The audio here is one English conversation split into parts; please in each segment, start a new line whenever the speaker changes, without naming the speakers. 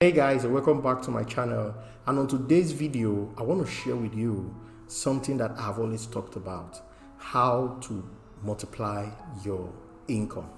Hey guys, and welcome back to my channel. And on today's video, I want to share with you something that I've always talked about: how to multiply your income.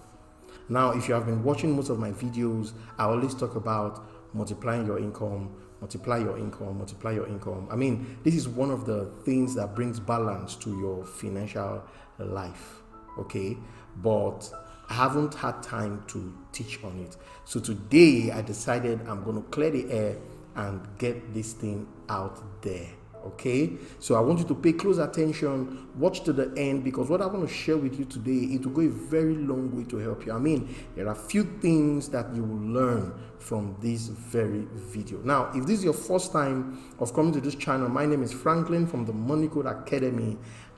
Now, if you have been watching most of my videos, I always talk about multiplying your income, multiply your income, multiply your income. I mean, this is one of the things that brings balance to your financial life, okay? But I haven't had time to teach on it. So today I decided I'm going to clear the air and get this thing out there. Okay, so I want you to pay close attention, watch to the end, because what I want to share with you today, it will go a very long way to help you. I mean, there are few things that you will learn from this very video. Now, if this is your first time of coming to this channel, my name is Franklin from the Money Code Academy.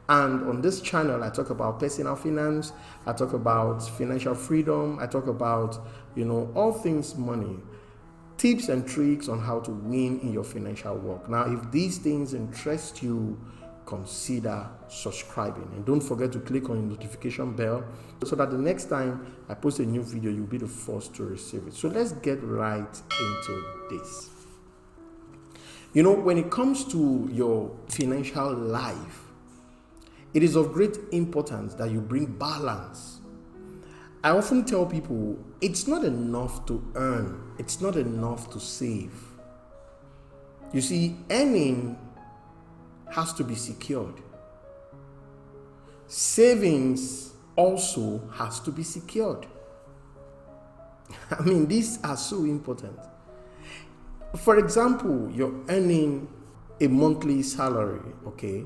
And on this channel, I talk about personal finance, I talk about financial freedom, I talk about, all things money, tips and tricks on how to win in your financial work. Now, if these things interest you, consider subscribing. And don't forget to click on the notification bell so that the next time I post a new video, you'll be the first to receive it. So let's get right into this. When it comes to your financial life, it is of great importance that you bring balance. I often tell people it's not enough to earn, it's not enough to save. You see, earning has to be secured. Savings also has to be secured. I mean, these are so important. For example, you're earning a monthly salary, okay?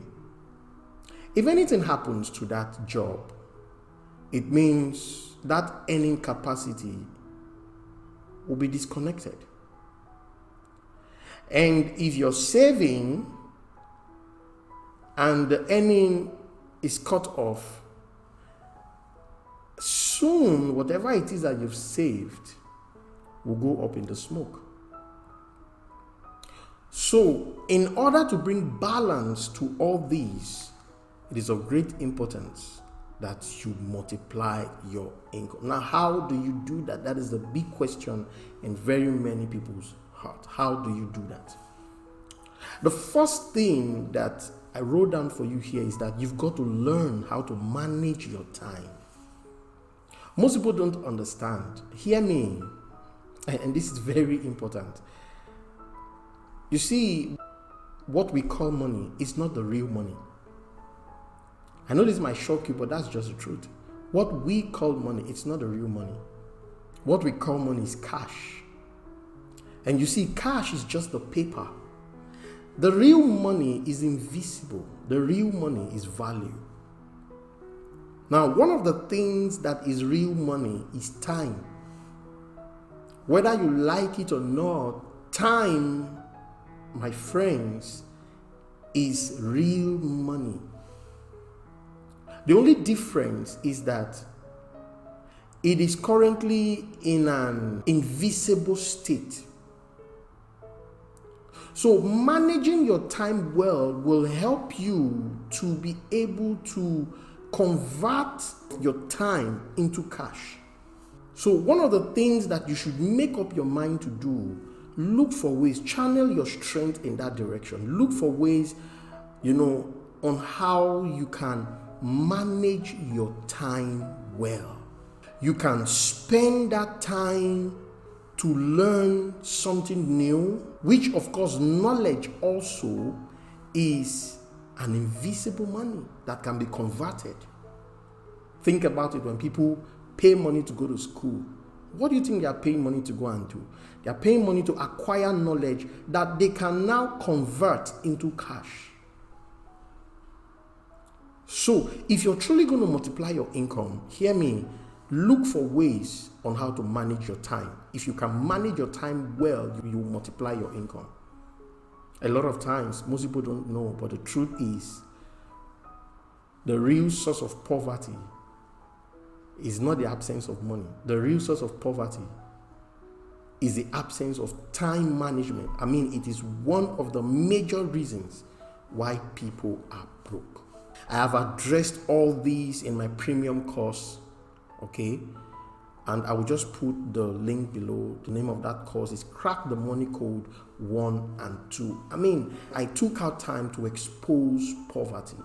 If anything happens to that job, it means that earning capacity will be disconnected. And if you're saving and the earning is cut off, soon whatever it is that you've saved will go up in the smoke. So, in order to bring balance to all these, it is of great importance that you multiply your income. Now, how do you do that? That is the big question in very many people's heart. How do you do that? The first thing that I wrote down for you here is that you've got to learn how to manage your time. Most people don't understand. Hear me, and this is very important. You see, what we call money is not the real money. I know this might shock you, but that's just the truth. What we call money, it's not the real money. What we call money is cash. And you see, cash is just the paper. The real money is invisible. The real money is value. Now, one of the things that is real money is time. Whether you like it or not, time, my friends, is real money. The only difference is that it is currently in an invisible state. So managing your time well will help you to be able to convert your time into cash. So one of the things that you should make up your mind to do, look for ways, channel your strength in that direction. Look for ways, on how you can manage your time well. You can spend that time to learn something new, which of course knowledge also is an invisible money that can be converted. Think about it. When people pay money to go to school, what do you think they are paying money to go and do? They are paying money to acquire knowledge that they can now convert into cash. So, if you're truly going to multiply your income, hear me, look for ways on how to manage your time. If you can manage your time well, you will multiply your income. A lot of times, most people don't know, but the truth is, the real source of poverty is not the absence of money. The real source of poverty is the absence of time management. I mean, it is one of the major reasons why people are broke. I have addressed all these in my premium course, okay? And I will just put the link below. The name of that course is Crack the Money Code 1 and 2. I mean, I took out time to expose poverty.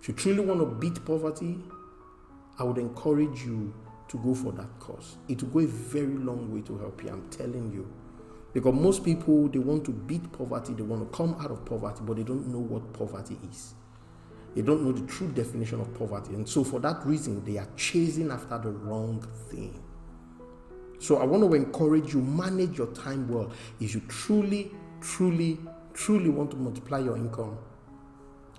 If you truly want to beat poverty, I would encourage you to go for that course. It will go a very long way to help you, I'm telling you. Because most people, they want to beat poverty, they want to come out of poverty, but they don't know what poverty is. They don't know the true definition of poverty. And so for that reason, they are chasing after the wrong thing. So I want to encourage you, manage your time well. If you truly want to multiply your income,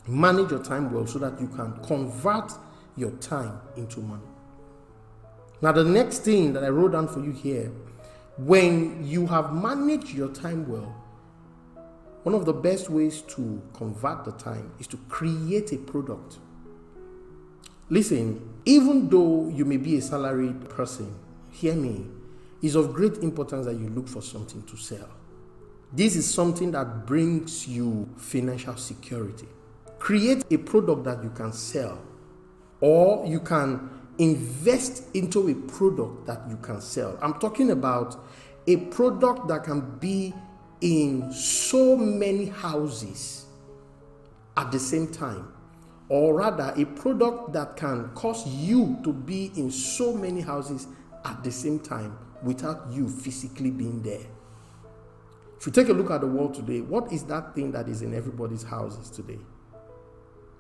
manage your time well so that you can convert your time into money. Now, the next thing that I wrote down for you here, when you have managed your time well, one of the best ways to convert the time is to create a product. Listen, even though you may be a salaried person, hear me, it's of great importance that you look for something to sell. This is something that brings you financial security. Create a product that you can sell, or you can invest into a product that you can sell. I'm talking about a product that can be in so many houses at the same time, or rather a product that can cause you to be in so many houses at the same time without you physically being there. If you take a look at the world today, what is that thing that is in everybody's houses today?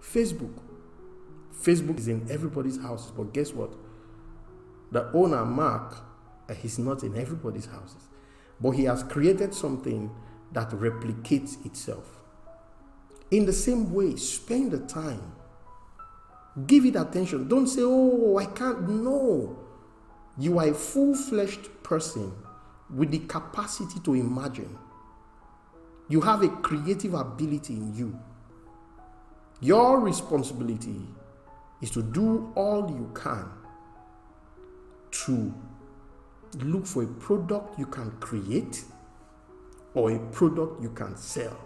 Facebook. Facebook is in everybody's houses, but guess what? The owner, Mark, he's not in everybody's houses, but he has created something that replicates itself. In the same way, spend the time. Give it attention. Don't say, oh, I can't. No. You are a full-fledged person with the capacity to imagine. You have a creative ability in you. Your responsibility is to do all you can to look for a product you can create or a product you can sell.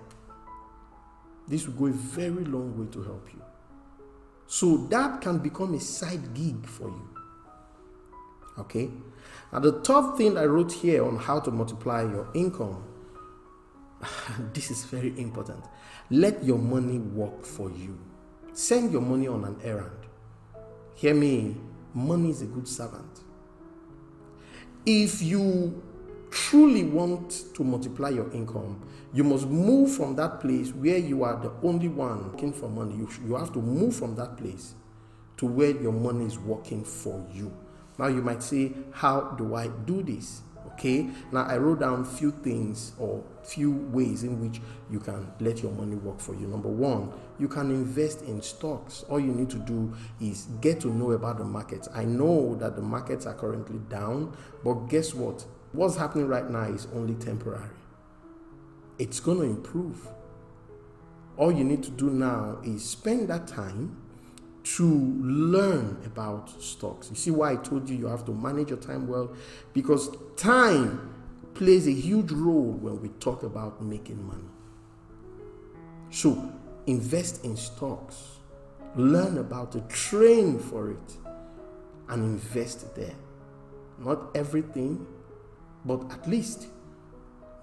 This will go a very long way to help you. So that can become a side gig for you. Okay? Now the third thing I wrote here on how to multiply your income, this is very important. Let your money work for you. Send your money on an errand. Hear me, money is a good servant. If you truly want to multiply your income, you must move from that place where you are the only one working for money. You have to move from that place to where your money is working for you. Now you might say, how do I do this? Okay, now I wrote down few things or few ways in which you can let your money work for you. Number one, you can invest in stocks. All you need to do is get to know about the markets. I know that the markets are currently down, but guess what? What's happening right now is only temporary. It's going to improve. All you need to do now is spend that time to learn about stocks. You see why I told you have to manage your time well? Because time plays a huge role when we talk about making money. So invest in stocks, learn about it, train for it, and invest there. Not everything, but at least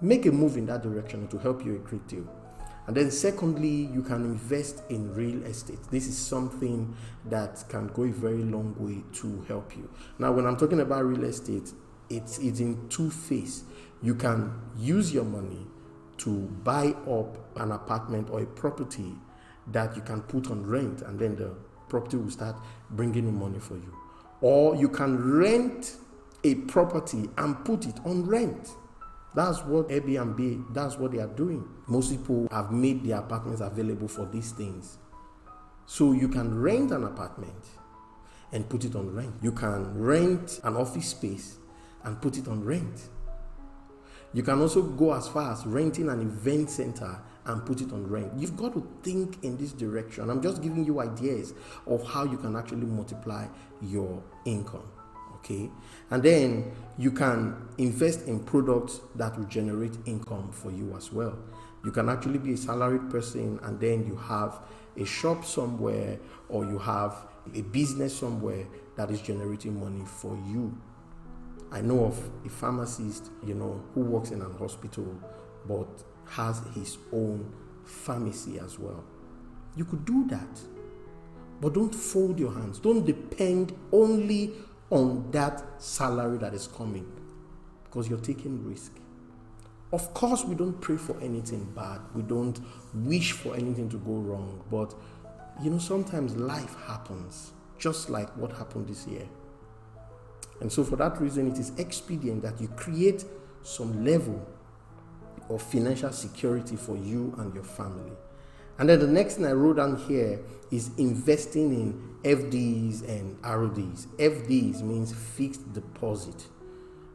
make a move in that direction to help you a great deal. And then secondly, you can invest in real estate. This is something that can go a very long way to help you. Now, when I'm talking about real estate, it's in two phases. You can use your money to buy up an apartment or a property that you can put on rent, and then the property will start bringing in money for you. Or you can rent a property and put it on rent. That's what Airbnb, that's what they are doing. Most people have made their apartments available for these things. So you can rent an apartment and put it on rent. You can rent an office space and put it on rent. You can also go as far as renting an event center and put it on rent. You've got to think in this direction. I'm just giving you ideas of how you can actually multiply your income. Okay, and then you can invest in products that will generate income for you as well. You can actually be a salaried person and then you have a shop somewhere or you have a business somewhere that is generating money for you. I know of a pharmacist, who works in an hospital but has his own pharmacy as well. You could do that, but don't fold your hands. Don't depend only on that salary that is coming, because you're taking risk. Of course, we don't pray for anything bad. We don't wish for anything to go wrong. But, sometimes life happens, just like what happened this year. And so for that reason, it is expedient that you create some level of financial security for you and your family. And then the next thing I wrote down here is investing in FDs and RODs. FDs means fixed deposit.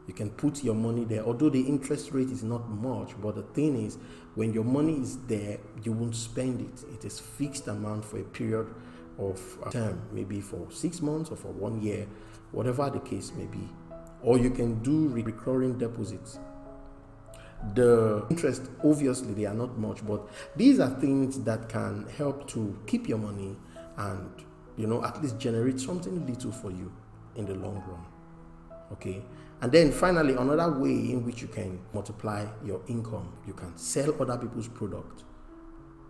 You can put your money there, although the interest rate is not much. But the thing is, when your money is there, you won't spend it. It is fixed amount for a period of time, maybe for 6 months or for 1 year, whatever the case may be. Or you can do recurring deposits. The interest, obviously, they are not much, but these are things that can help to keep your money and, at least generate something little for you in the long run. Okay. And then finally, another way in which you can multiply your income, you can sell other people's product,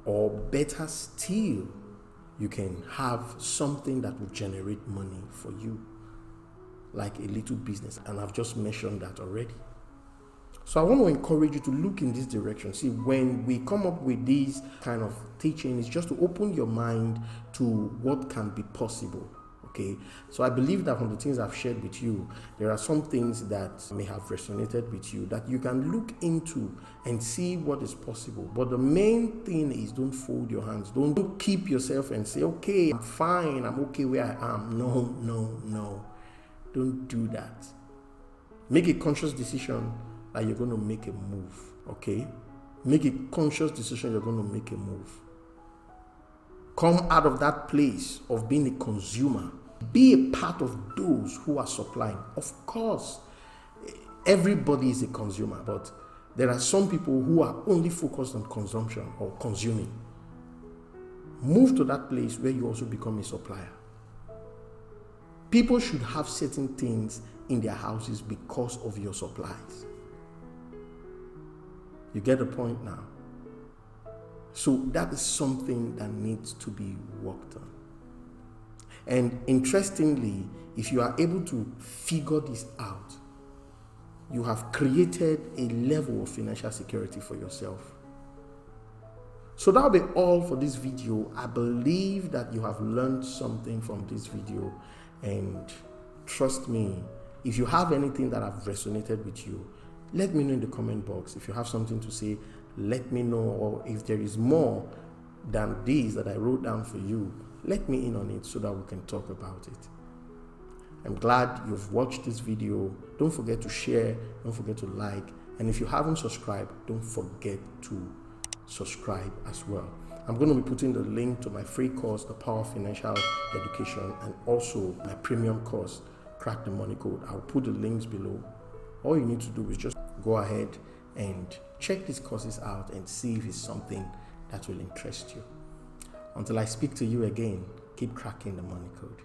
or better still, you can have something that will generate money for you, like a little business. And I've just mentioned that already. So I want to encourage you to look in this direction. See, when we come up with these kind of teaching, it's just to open your mind to what can be possible. Okay, so I believe that from the things I've shared with you, there are some things that may have resonated with you that you can look into and see what is possible. But the main thing is, don't fold your hands. Don't keep yourself and say, okay, I'm fine, I'm okay where I am. No. Don't do that. Make a conscious decision that you're going to make a move. Okay? Make a conscious decision you're going to make a move. Come out of that place of being a consumer. Be a part of those who are supplying. Of course, everybody is a consumer, but there are some people who are only focused on consumption or consuming. Move to that place where you also become a supplier. People should have certain things in their houses because of your supplies. You get the point now? So that is something that needs to be worked on. And interestingly, if you are able to figure this out, you have created a level of financial security for yourself. So that'll be all for this video. I believe that you have learned something from this video. And trust me, if you have anything that have resonated with you, let me know in the comment box. If you have something to say, let me know. Or if there is more than these that I wrote down for you, let me in on it so that we can talk about it. I'm glad you've watched this video. Don't forget to share. Don't forget to like. And if you haven't subscribed, don't forget to subscribe as well. I'm going to be putting the link to my free course, The Power of Financial Education, and also my premium course, Crack the Money Code. I'll put the links below. All you need to do is just go ahead and check these courses out and see if it's something that will interest you. Until I speak to you again, keep cracking the money code.